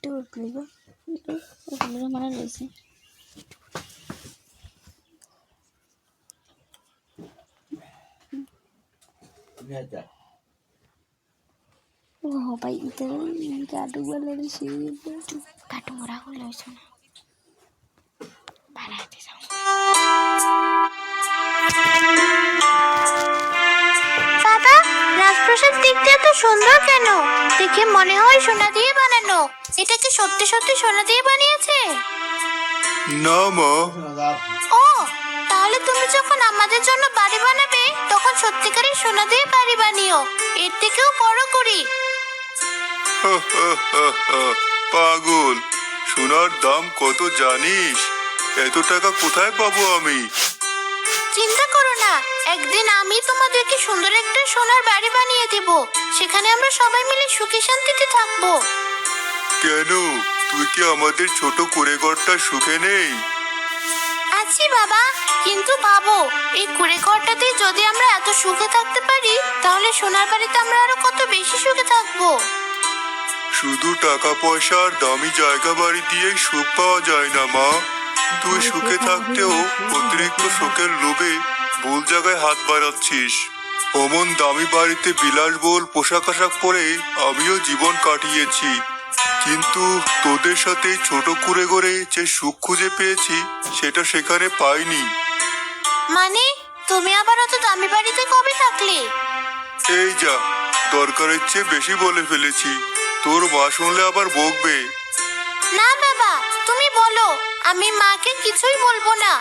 কেটে উঠলি গো, ওগুলো মানে রয়েছে। ভাই itu kado bala di sini kado murah aku loh sana parah di sana. বাবা, রাজপ্রাসাদ দেখতে এত সুন্দর কেন? দেখে মনে হয় সোনা দিয়ে বানানো। এটা কি সত্যি সত্যি সোনা দিয়ে বানিয়েছে? না মা, ও, তাহলে তুমি যখন আমাদের জন্য বাড়ি বানাবে তখন সত্যিকারের সোনা দিয়ে বাড়ি বানিও, এর থেকেও বড় করি। পাগল, সোনার দাম কত জানিস? এত টাকা কোথায় পাবো আমি? চিন্তা করো না, একদিন আমি তোমাদেরকে সুন্দর একটা সোনার বাড়ি বানিয়ে দেব। সেখানে আমরা সবাই মিলে সুখে শান্তিতে থাকবো। কেন, তুই কি আমাদের ছোট কুঁড়ে ঘরটা সুখে নেই? আছি বাবা, কিন্তু ভাবো, এই কুঁড়ে ঘরটাতে যদি আমরা এত সুখে থাকতে পারি তাহলে সোনার বাড়িতে আমরা আরো কত বেশি সুখে থাকবো। শুধু টাকা পয়সা আর দামি জায়গা বাড়ি দিয়ে সুখ পাওয়া যায় না মা। তুই সুখে থাকতেও অতিরিক্ত সুখের লোভে ভুল জায়গায় হাত বাড়াচ্ছিস। অমন দামি বাড়িতে বিলাসবহুল পোশাক আশাক পরে আমিও জীবন কাটিয়েছি, কিন্তু তোদের সাথে ছোট কুঁড়ে ঘরে যে সুখ খুঁজে পেয়েছি সেটা সেখানে পাইনি। মানে তুমি আবার অত দামি বাড়িতে কবে থাকলে? এই যা, দরকারের চেয়ে বেশি বলে ফেলেছি, তোর মা শুনলে আবার বকবে। না বাবা, তুমি বলো, আমি মাকে কিছুই বলবো না।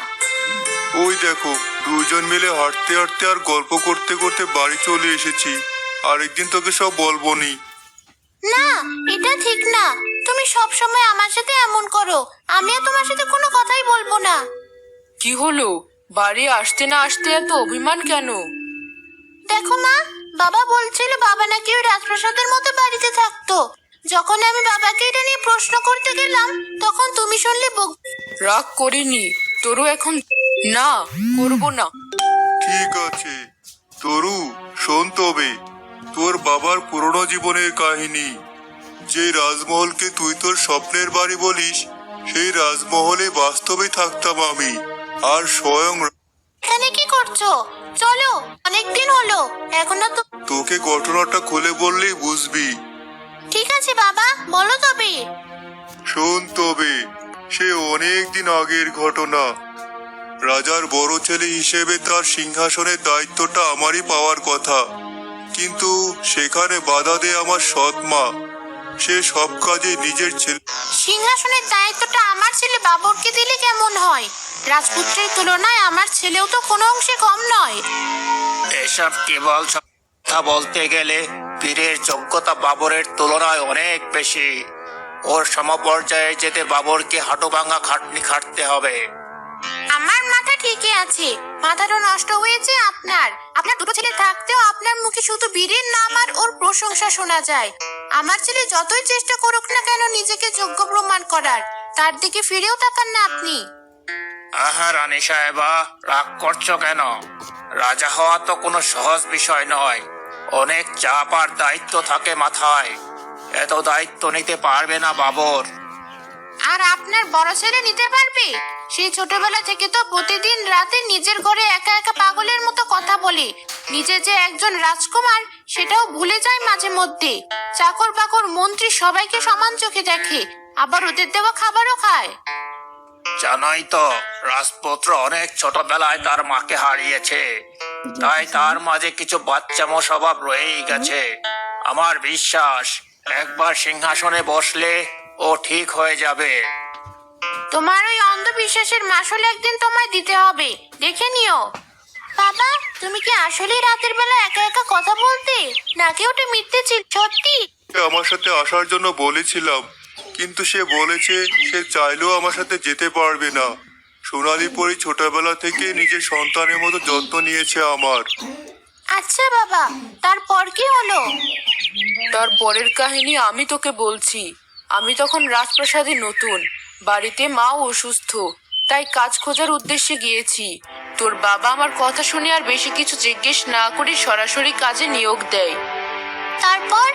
ওই দেখো, দুইজন মিলে হাঁটতে হাঁটতে আর গল্প করতে করতে বাড়ি চলে এসেছি। আরেকদিন তোকে সব বলবো নি। না, এটা ঠিক না। তুমি সব সময় আমার সাথে এমন করো, আমিও তোমার সাথে কোনো কথাই বলবো না। কি হলো, বাড়ি আসতে না আসতে এত অভিমান কেন? দেখো মা, বাবা বলছিল বাবা নাকি ওই রাজপ্রাসাদের মতো বাড়িতে থাকতো। যখন আমি বাবাকে এটা নিয়ে প্রশ্ন করতে গেলাম তখন তুমি শুনলে রাগ করিনি, তোরও এখন না করব না। ঠিক আছে তরু, শোন তবে তোর বাবার পুরনো জীবনের কাহিনী। যে রাজমহলকে তুই তোর স্বপ্নের বাড়ি বলিস, সেই রাজমহলে বাস্তবে থাকতাম আমি। আর স্বয়ং এখানে কি করছো? চলো, অনেকদিন হলো, এখনো তো। তোকে ঘটনাটা খুলে বললেই বুঝবি। ঠিক আছে বাবা, বলো তবে। শোন তবে, সে অনেক দিন আগের ঘটনা। রাজার বড় ছেলে হিসেবে তার সিংহাসনের দায়িত্বটা আমারই পাওয়ার কথা, কিন্তু সেখানে বাধা দেয় আমার সৎ মা। সে সব কাজে নিজের ছেলে। সিংহাসনের দায়িত্বটা আমার ছেলে বাবরকে দিলে কেমন হয়? রাজপুত্রের তুলনায় আমার ছেলেও তো কোনো অংশে কম নয়। এসব কেবল কথা বলতে গেলে বীরের যোগ্যতা বাবরের তুলনায় অনেক বেশি। ওর সমপর্যায়ে যেতে বাবরকে হাঁটুভাঙা খাটনি খাটতে হবে। আমার মাথা ঠিকই আছে, মাথাটা নষ্ট হয়েছে আপনার। আপনার দুটো ছেলে থাকতেও আপনার মুখে শুধু বীরের নাম আর ওর প্রশংসা শোনা যায়। আমার ছেলে যতই চেষ্টা করুক না কেন নিজেকে যোগ্য প্রমাণ করার, তার দিকে ফিরেও তাকান না আপনি। আহা রানী সাহেবা, রাগ করছো কেন? রাজা হওয়া তো কোনো সহজ বিষয় নয়, অনেক চাপ আর দায়িত্ব থাকে মাথায়। এত দায়িত্ব নিতে পারবে না বাবর। আর আপনার বড় ছেলে নিতে পারবে? সেই ছোটবেলা থেকে তো প্রতিদিন রাতে নিজের ঘরে একা একা পাগলের মতো কথা বলে। নিজে যে একজন রাজকুমার সেটাও ভুলে যায় মাঝে মধ্যে। চাকর বাকর মন্ত্রী সবাইকে সমান চোখে দেখে, আবার ওদের দেওয়া খাবারও খায়। জানোই তো, রাজপুত্র অনেক ছোটবেলায় তার মাকে হারিয়েছে, তাই তার মাঝে কিছু বাচ্চামো স্বভাব রয়েই গেছে। আমার বিশ্বাস একবার সিংহাসনে বসলে ও ঠিক হয়ে যাবে। তোমার ওই অন্ধবিশ্বাসের মাসুল একদিন তোমায় দিতে হবে, দেখে নিও। বাবা, তুমি কি আসলে রাতের বেলা একা একা কথা বলতে, নাকি ওটা মিথ্যে ছিল? সত্যি? আমার সাথে আসার জন্য বলেছিলাম, কিন্তু সে বলেছে সে চাইলেও আমার সাথে যেতে পারবে না। সোনালী পরি ছোটবেলা থেকে নিজের সন্তানের মতো যত্ন নিয়েছে আমার। আচ্ছা বাবা, তারপর কি হলো? তার পরের কাহিনী আমি তোকে বলছি। আমি তখন রাজপ্রাসাদে নতুন, বাড়িতে মা অসুস্থ, তাই কাজ খোঁজার উদ্দেশ্যে গিয়েছি। তোর বাবা আমার কথা শুনে আর বেশি কিছু জিজ্ঞেস না করে সরাসরি কাজে নিয়োগ দেয়। তারপর?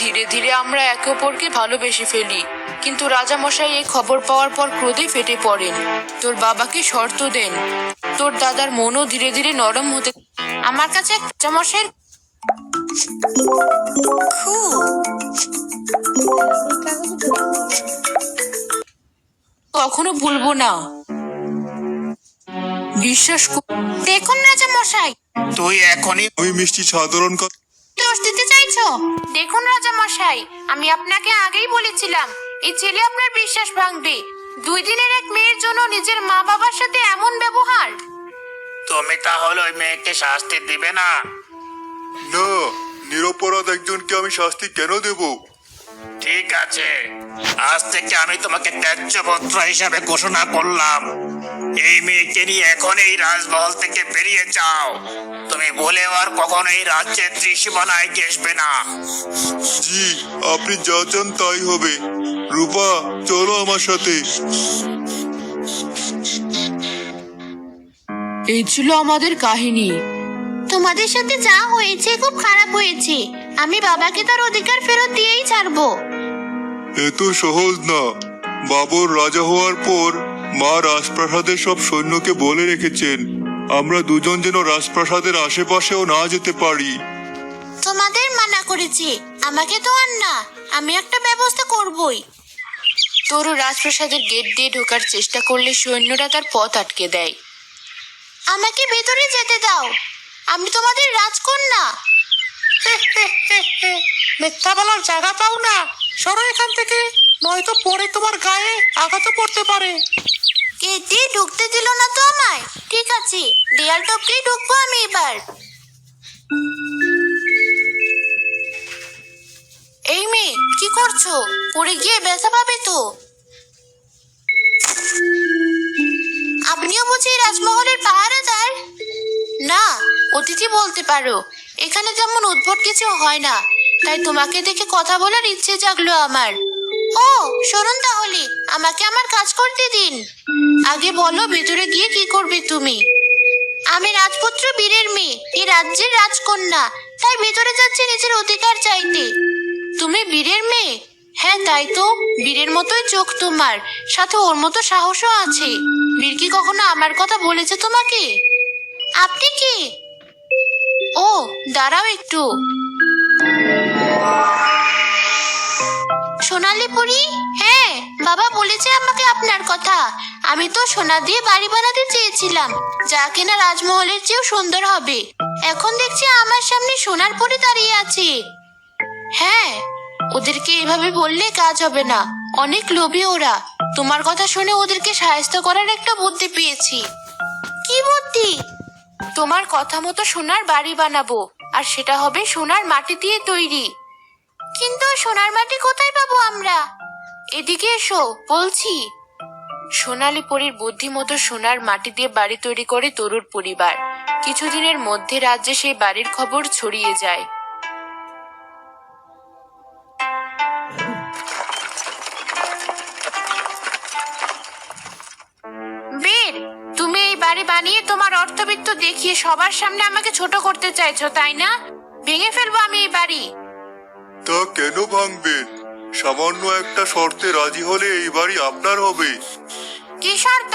ধীরে ধীরে আমরা একে অপরকে ভালোবেসে ফেলি। কিন্তু রাজামশাই এই খবর পাওয়ার পর ক্রোধে ফেটে পড়েন। তোর বাবাকে শর্ত দেন। তোর দাদার মনও ধীরে ধীরে নরম হতে। আমার কাছে রাজামশাইয়ের কখনো ভুলবো না। বিশ্বাস দেখুন রাজামশাই, তুই এখনই আমি মিষ্টি সাধারণ কথা দোষ দিতে চাইছো? দেখুন রাজামশাই, আমি আপনাকে আগেই বলেছিলাম এই ছেলে আপনার বিশ্বাস ভাঙবে। 2 দিনের এক মেয়ের জন্য নিজের মা বাবার সাথে এমন ব্যবহার। তুমি তাহলে ওই মেয়েকে শাস্তি দিবে না? না, নিরপরাধ একজনকে আমি শাস্তি কেন দেব? ঠিক আছে, আজ থেকে আমি তোমাকে ত্যায্যপুত্র হিসাবে ঘোষণা করলাম। এই মেয়েকে নিয়ে এখন এই রাজমহল থেকে বেরিয়ে যাও। তুমি বলেও আর কখনো এই রাজ্যের ত্রিসীমানায় ঘেঁষবে না। জি, আপনি যা চান তাই হবে। রূপা, চলো আমার সাথে। এই ছিল আমাদের কাহিনী। তোমাদের সাথে যা হয়েছে খুব খারাপ হয়েছে। আমি বাবাকে তার অধিকার ফেরত দিয়েই ছাড়বো। এত সহজ না। বাবর রাজা হওয়ার পর মা রাজপ্রাসাদের সব সৈন্যকে বলে রেখেছেন আমরা দুজন যেন রাজপ্রাসাদের আশেপাশেও না যেতে পারি। তোমাদের মানা করেছি, আমাকে তো আর না। আমি একটা ব্যবস্থা করবই। তোরও রাজপ্রাসাদের গেট দিয়ে ঢোকার চেষ্টা করলে সৈন্যরা তার পথ আটকে দেয়। আমাকে ভেতরে যেতে দাও, আমি তোমাদের রাজকন্যা। মিথ্যা বলার জায়গা পাও না, সরো এখান থেকে, নয়তো পরে তোমার গায়ে আঘাত পড়তে পারে। গেট দিয়ে ঢুকতে দিল না তো আমায়। ঠিক আছে, দেয়াল টপকেই ঢুকবো আমি এবার। এই মেয়ে, কি করছো? পড়ে গিয়ে ব্যথা পাবে তো। আপনিও বুঝি রাজমহলের পাহারাদার? না, অতিথি বলতে পারো। এখানে যেমন উদ্ভট কিছু হয় না, তাই তোমাকে দেখে কথা বলার ইচ্ছে জাগলো আমার। ও শুনুন, তাহলে আমাকে আমার কাজ করতে দিন। আগে বলো, ভেতরে গিয়ে কি করবে তুমি? আমি রাজপুত্র বীরের মেয়ে, এই রাজ্যের রাজকন্যা, তাই ভেতরে যাচ্ছি নিজের অধিকার চাইতে। তুমি বীরের মেয়ে? হ্যাঁ তাই তো। বীরের মতোই চোখ তোমার, সাথে ওর মতো সাহসও আছে। বীর কি কখনো আমার কথা বলেছে তোমাকে? আপনি কি? ও দাঁড়াও একটু। সোনালী পরী? হ্যাঁ, বাবা বলেছে আমাকে আপনার কথা। আমি তো সোনা দিয়ে বাড়ি বানাতে চেয়েছিলাম, যা কিনা রাজমহলের চেয়েও সুন্দর হবে। এখন দেখছি আমার সামনে সোনার পরী দাঁড়িয়ে আছে। হ্যাঁ, ওদেরকে এভাবে বললে কাজ হবে না, অনেক লোভী ওরা। তোমার কথা শুনে ওদেরকে সাহায্য করার একটা বুদ্ধি পেয়েছি। কি বুদ্ধি? তোমার কথা মতো সোনার বাড়ি বানাবো, আর সেটা হবে সোনার মাটি দিয়ে তৈরি। কিন্তু সোনার মাটি কোথায় পাবো আমরা? এদিকে এসো বলছি। সোনালী পরীর বুদ্ধি মতো সোনার মাটি দিয়ে বাড়ি তৈরি করে তরুর পরিবার। কিছুদিনের মধ্যে রাজ্যে সেই বাড়ির খবর ছড়িয়ে যায়। বীর, তুমি এই বাড়ি বানিয়ে তোমার অর্থবিত্ত দেখিয়ে সবার সামনে আমাকে ছোট করতে চাইছো, তাই না? ভেঙে ফেলবো আমি এই বাড়ি। তা কেন ভাঙবেন? সামান্য একটা শর্তে রাজি হলে এই বাড়ি আপনার হবে। কি শর্ত?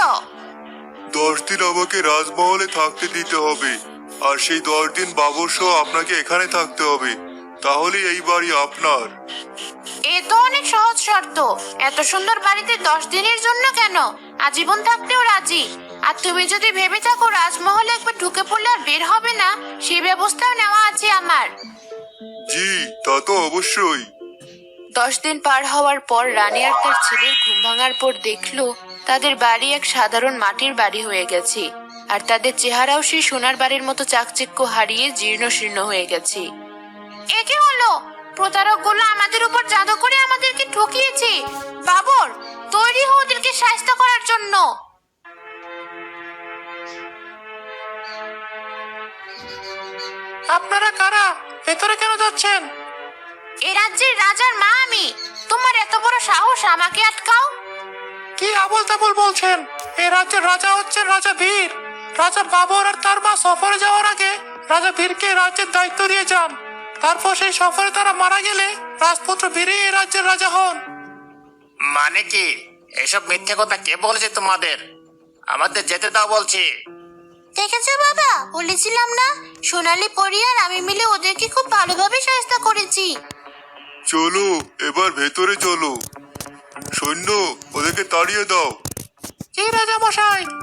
10 দিন আমাকে রাজমহলে থাকতে দিতে হবে, আর সেই 10 দিন বাবর সহ আপনাকে এখানে থাকতে হবে। তাহলে এই বাড়ি আপনার। এ তো অনেক সহজ শর্ত। এত সুন্দর বাড়িতে 10 দিনের জন্য কেন, আজীবন থাকতেও রাজি। আর তুমি যদি ভেবে থাকো রাজমহলে একবার ঢুকে পড়লে আর বের হবে না, সেই ব্যবস্থাও নেওয়া আছে আমার। জি, তা তো অবশ্যই। 10 দিন পার হওয়ার পর রানী আর তার ছেলের ঘুম ভাঙার পর দেখলো তাদের বাড়ি এক সাধারণ মাটির বাড়ি হয়ে গেছে, আর তাদের চেহারাও সেই সোনার বাড়ির মতো চাকচিক্য হারিয়ে জীর্ণ শীর্ণ হয়ে গেছে। এ কি হলো? প্রতারকগুলো আমাদের উপর জাদু করে আমাদেরকে ঠকিয়েছে। বাবর, তৈরি হও ওদেরকে সাহায্য করার জন্য। আপনারা কারা? ভেতরে কেন যাচ্ছেন? এ রাজ্যের রাজার মা আমি। তোমার এত বড় সাহস আমাকে আটকাও? কি আবল তাবল বলছেন? এই রাজ্যের রাজা হচ্ছেন রাজা বীর। রাজা বাবর আর তার মা সফরে যাওয়ার আগে রাজা বীরকে রাজ্যের দায়িত্ব দিয়ে যান। তারপর সেই সফরে তারা মারা গেলে রাজপুত্র বেরিয়ে এই রাজ্যের রাজা হন। মানে কি এসব মিথ্যে কথা কে বলেছে তোমাদের? আমাদের যেতে দাও বলছি। দেখেছো বাবা, বলেছিলাম না সোনালি পরি আর আমি মিলে ওদেরকে খুব ভালোভাবে সাহায্য করেছি। চলো এবার ভেতরে চলো। সৈন্য, ওদেরকে তাড়িয়ে দাও। জি রাজা মশাই।